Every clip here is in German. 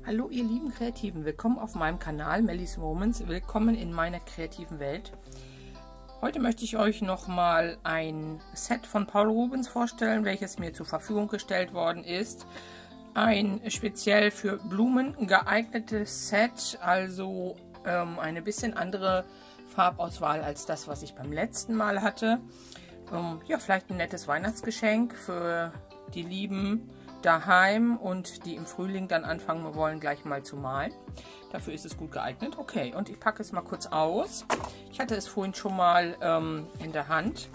Hallo ihr lieben Kreativen, willkommen auf meinem Kanal Mellies Moments, willkommen in meiner kreativen Welt. Heute möchte ich euch nochmal ein Set von Paul Rubens vorstellen, welches mir zur Verfügung gestellt worden ist. Ein speziell für Blumen geeignetes Set, also eine bisschen andere Farbauswahl als das, was ich beim letzten Mal hatte. Ja, vielleicht ein nettes Weihnachtsgeschenk für die Lieben daheim und die im Frühling dann anfangen wollen, gleich mal zu malen. Dafür ist es gut geeignet. Okay, und ich packe es mal kurz aus. Ich hatte es vorhin schon mal in der Hand.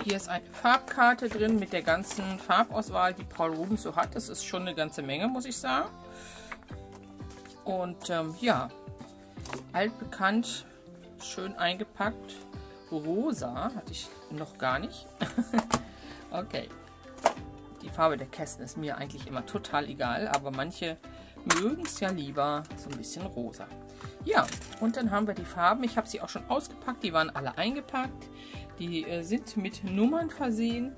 Hier ist eine Farbkarte drin mit der ganzen Farbauswahl, die Paul Rubens so hat. Das ist schon eine ganze Menge, muss ich sagen. Und ja, altbekannt, schön eingepackt. Rosa hatte ich noch gar nicht. Okay. Die Farbe der Kästen ist mir eigentlich immer total egal, aber manche mögen es ja lieber so ein bisschen rosa. Ja, und dann haben wir die Farben. Ich habe sie auch schon ausgepackt, die waren alle eingepackt. Die sind mit Nummern versehen.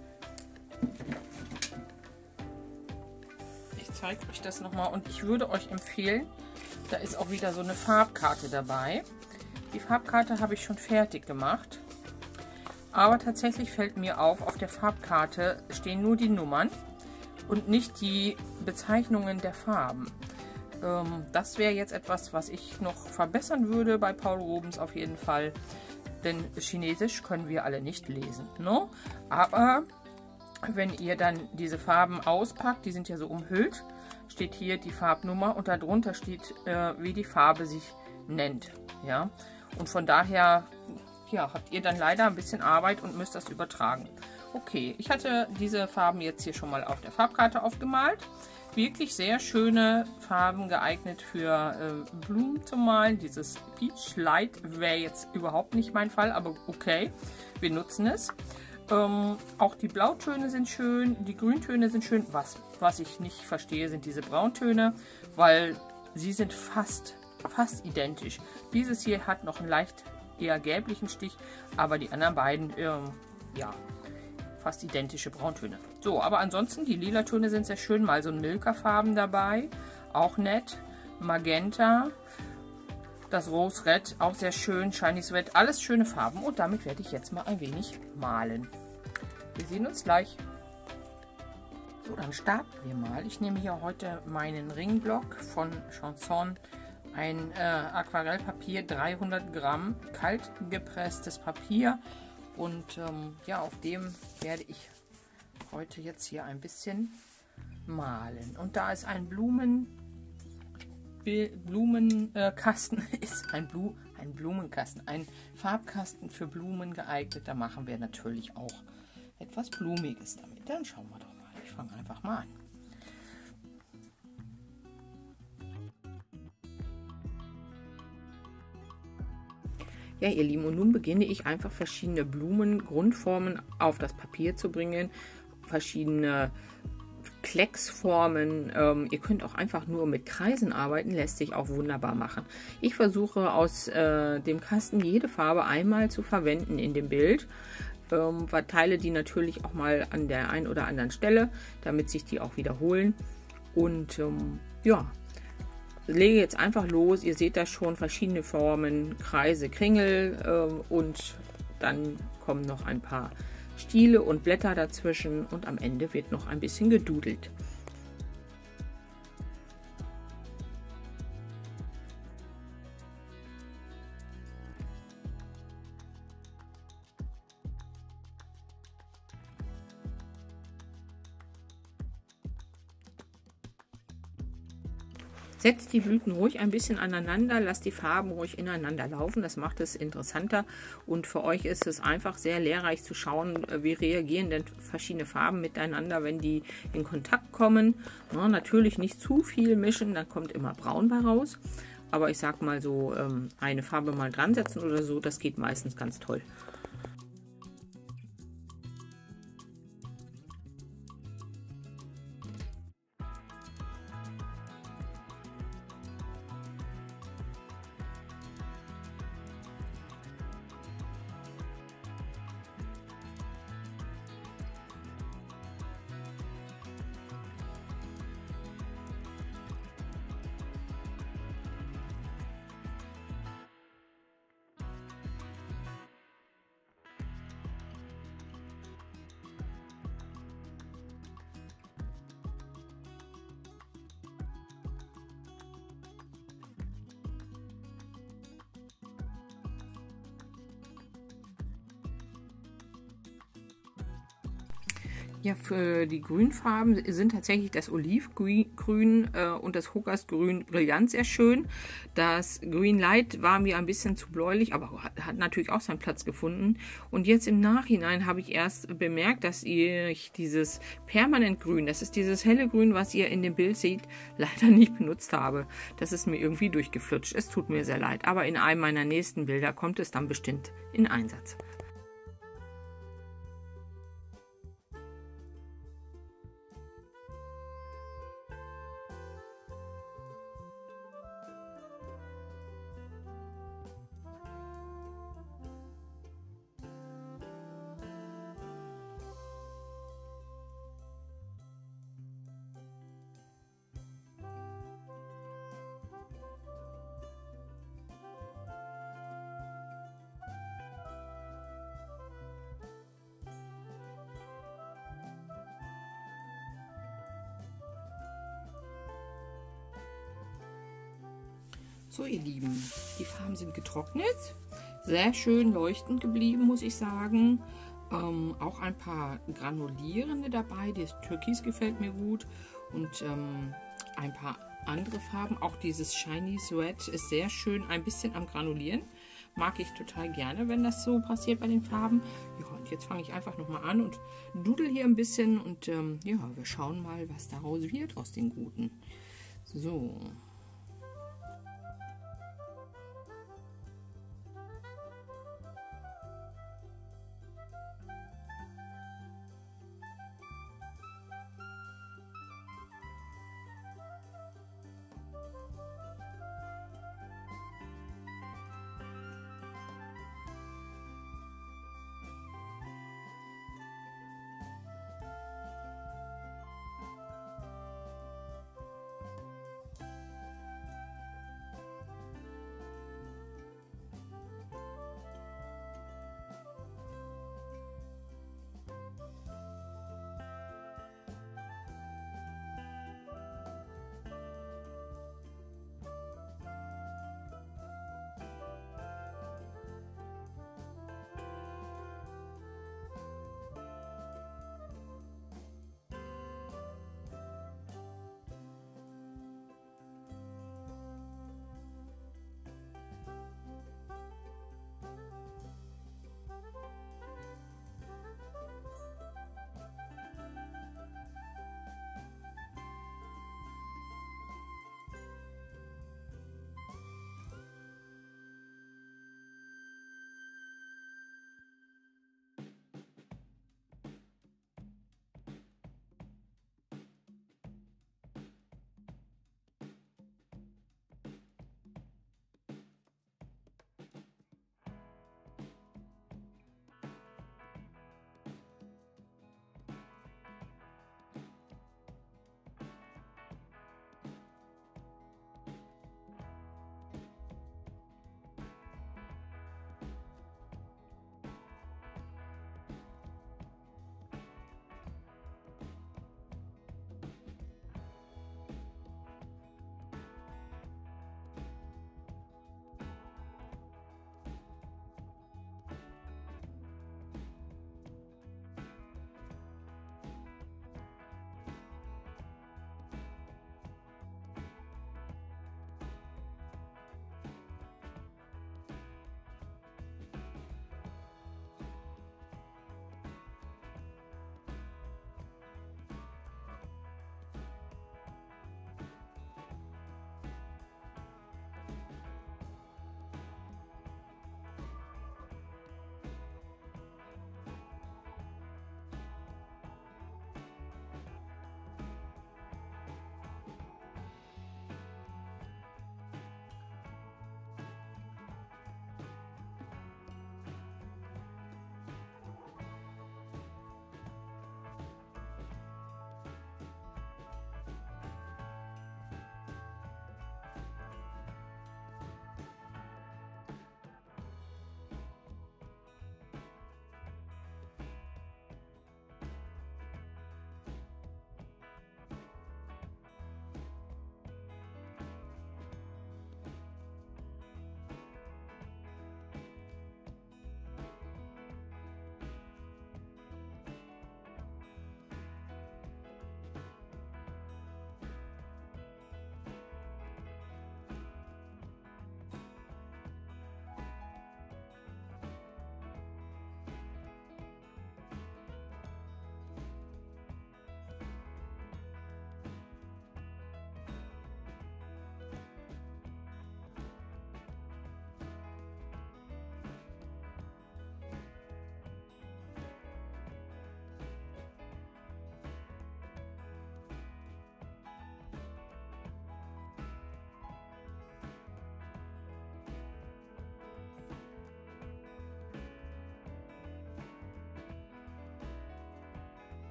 Ich zeige euch das nochmal und ich würde euch empfehlen, da ist auch wieder so eine Farbkarte dabei. Die Farbkarte habe ich schon fertig gemacht. Aber tatsächlich fällt mir auf der Farbkarte stehen nur die Nummern und nicht die Bezeichnungen der Farben. Das wäre jetzt etwas, was ich noch verbessern würde bei Paul Rubens auf jeden Fall. Denn Chinesisch können wir alle nicht lesen, ne? Aber wenn ihr dann diese Farben auspackt, die sind ja so umhüllt, steht hier die Farbnummer und darunter steht, wie die Farbe sich nennt. Ja? Und von daher... ja, habt ihr dann leider ein bisschen Arbeit und müsst das übertragen. Okay, ich hatte diese Farben jetzt hier schon mal auf der Farbkarte aufgemalt. Wirklich sehr schöne Farben, geeignet für Blumen zu malen. Dieses Peach Light wäre jetzt überhaupt nicht mein Fall, aber okay, wir nutzen es. Auch die Blautöne sind schön, die Grüntöne sind schön. Was ich nicht verstehe, sind diese Brauntöne, weil sie sind fast identisch. Dieses hier hat noch einen leicht eher gelblichen Stich, aber die anderen beiden, ja, fast identische Brauntöne. So, aber ansonsten, die lila Töne sind sehr schön, mal so ein Milka-Farben dabei, auch nett, Magenta, das Rose Red, auch sehr schön, Shiny Red, alles schöne Farben und damit werde ich jetzt mal ein wenig malen. Wir sehen uns gleich. So, dann starten wir mal. Ich nehme hier heute meinen Ringblock von Chanson. Ein Aquarellpapier, 300 Gramm, kalt gepresstes Papier und ja, auf dem werde ich heute jetzt hier ein bisschen malen. Und da ist ein Blumenkasten, ist ein Blumenkasten, ein Farbkasten für Blumen geeignet. Da machen wir natürlich auch etwas Blumiges damit. Dann schauen wir doch mal. Ich fange einfach mal an. Ja, ihr Lieben, und nun beginne ich einfach verschiedene Blumengrundformen auf das Papier zu bringen, verschiedene Klecksformen. Ihr könnt auch einfach nur mit Kreisen arbeiten, lässt sich auch wunderbar machen. Ich versuche aus dem Kasten jede Farbe einmal zu verwenden in dem Bild. Verteile die natürlich auch mal an der einen oder anderen Stelle, damit sich die auch wiederholen. Und ja, lege jetzt einfach los. Ihr seht das schon, verschiedene Formen, Kreise, Kringel und dann kommen noch ein paar Stiele und Blätter dazwischen und am Ende wird noch ein bisschen gedudelt. Setzt die Blüten ruhig ein bisschen aneinander, lasst die Farben ruhig ineinander laufen, das macht es interessanter und für euch ist es einfach sehr lehrreich zu schauen, wie reagieren denn verschiedene Farben miteinander, wenn die in Kontakt kommen. Na, natürlich nicht zu viel mischen, dann kommt immer braun bei raus, aber ich sag mal so, eine Farbe mal dran setzen oder so, das geht meistens ganz toll. Ja, für die Grünfarben sind tatsächlich das Olivgrün und das Hockersgrün Brillant sehr schön. Das Green Light war mir ein bisschen zu bläulich, aber hat natürlich auch seinen Platz gefunden. Und jetzt im Nachhinein habe ich erst bemerkt, dass ich dieses Permanentgrün, das ist dieses helle Grün, was ihr in dem Bild seht, leider nicht benutzt habe. Das ist mir irgendwie durchgeflutscht. Es tut mir sehr leid, aber in einem meiner nächsten Bilder kommt es dann bestimmt in Einsatz. So, ihr Lieben, die Farben sind getrocknet. Sehr schön leuchtend geblieben, muss ich sagen. Auch ein paar granulierende dabei. Das Türkis gefällt mir gut. Und ein paar andere Farben. Auch dieses Shiny Sweat ist sehr schön. Ein bisschen am Granulieren. Mag ich total gerne, wenn das so passiert bei den Farben. Ja, und jetzt fange ich einfach nochmal an und dudel hier ein bisschen. Und ja, wir schauen mal, was daraus wird aus den Guten. So.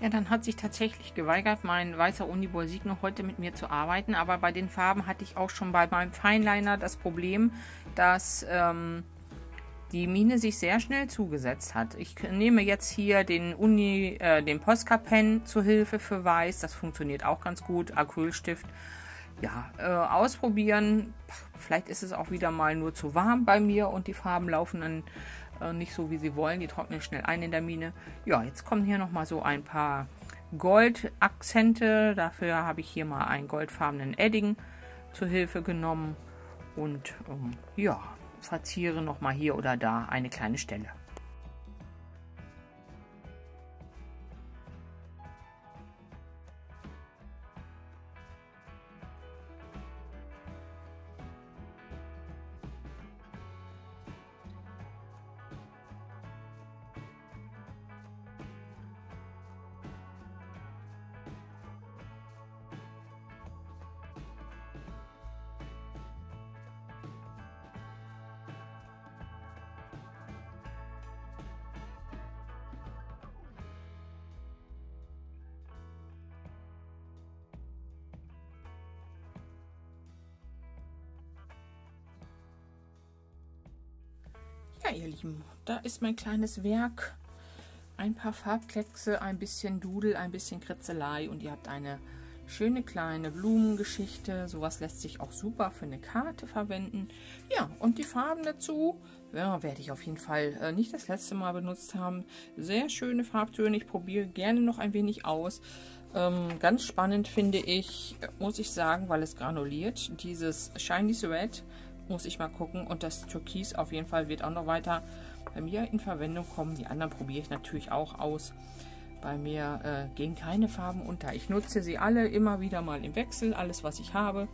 Ja, dann hat sich tatsächlich geweigert, mein weißer Uniball Signo heute mit mir zu arbeiten. Aber bei den Farben hatte ich auch schon bei meinem Fineliner das Problem, dass die Mine sich sehr schnell zugesetzt hat. Ich nehme jetzt hier den Posca Pen zur Hilfe für Weiß. Das funktioniert auch ganz gut. Acrylstift. Ja, ausprobieren. Vielleicht ist es auch wieder mal nur zu warm bei mir und die Farben laufen dann nicht so, wie sie wollen. Die trocknen schnell ein in der Mine. Ja, jetzt kommen hier noch mal so ein paar Goldakzente. Dafür habe ich hier mal einen goldfarbenen Edding zur Hilfe genommen. Und ja, verziere noch mal hier oder da eine kleine Stelle. Ja, ihr Lieben, da ist mein kleines Werk. Ein paar Farbkleckse, ein bisschen Dudel, ein bisschen Kritzelei und ihr habt eine schöne kleine Blumengeschichte. Sowas lässt sich auch super für eine Karte verwenden. Ja, und die Farben dazu, ja, werde ich auf jeden Fall nicht das letzte Mal benutzt haben. Sehr schöne Farbtöne. Ich probiere gerne noch ein wenig aus. Ganz spannend finde ich, muss ich sagen, weil es granuliert. Dieses Shiny Red, muss ich mal gucken. Und das Türkis auf jeden Fall wird auch noch weiter bei mir in Verwendung kommen. Die anderen probiere ich natürlich auch aus. Bei mir gehen keine Farben unter. Ich nutze sie alle immer wieder mal im Wechsel, alles was ich habe.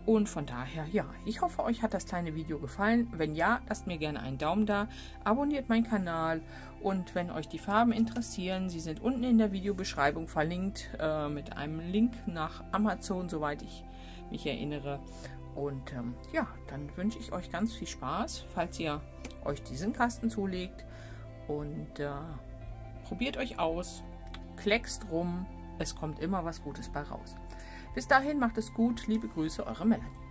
Und von daher, ja, ich hoffe, euch hat das kleine Video gefallen. Wenn ja, lasst mir gerne einen Daumen da, abonniert meinen Kanal und wenn euch die Farben interessieren, sie sind unten in der Videobeschreibung verlinkt mit einem Link nach Amazon, soweit ich mich erinnere. Und ja, dann wünsche ich euch ganz viel Spaß, falls ihr euch diesen Kasten zulegt und probiert euch aus, kleckst rum, es kommt immer was Gutes bei raus. Bis dahin macht es gut, liebe Grüße, eure Melanie.